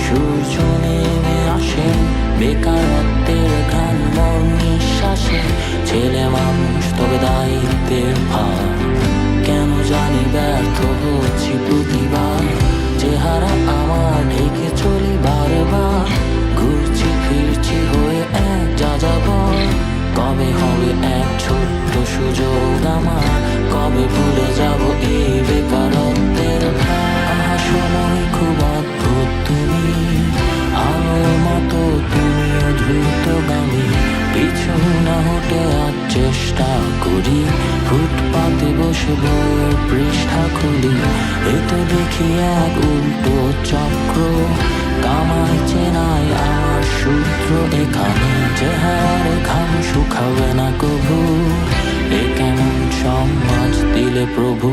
সূর্য নেমে আসে, বেকারত্বের ঘ্রাণ মন নিঃশ্বাসে। ছেলে মানুষ তবে দায়িত্বের ভার, কেন জানি ব্যর্থ হচ্ছি প্রতিবার। চেহারা আমার ঢেকে চলি বারবার, ঘুরছি ফিরছি হয়ে এক যাযাবর। কবে হবে এক ছোট্ট সুযোগ আমার, কবে ভুলে যাব এই বেকারত্বের ভার। সময় খুব অদ্ভুত, তুমি আলোর মতো, তুমিও দ্রুতগামী। পিছু না হটে আজ চেষ্টা করি, ফুটপাতে বসে বইয়ের পৃষ্ঠা খুলি। এতে দেখি এক উল্টো চক্র, কামাই চেনাই আমার সূত্র এখানে। চেহারে ঘাম শুকাবে না কভু, এ কেমন সমাজ দিলে প্রভু।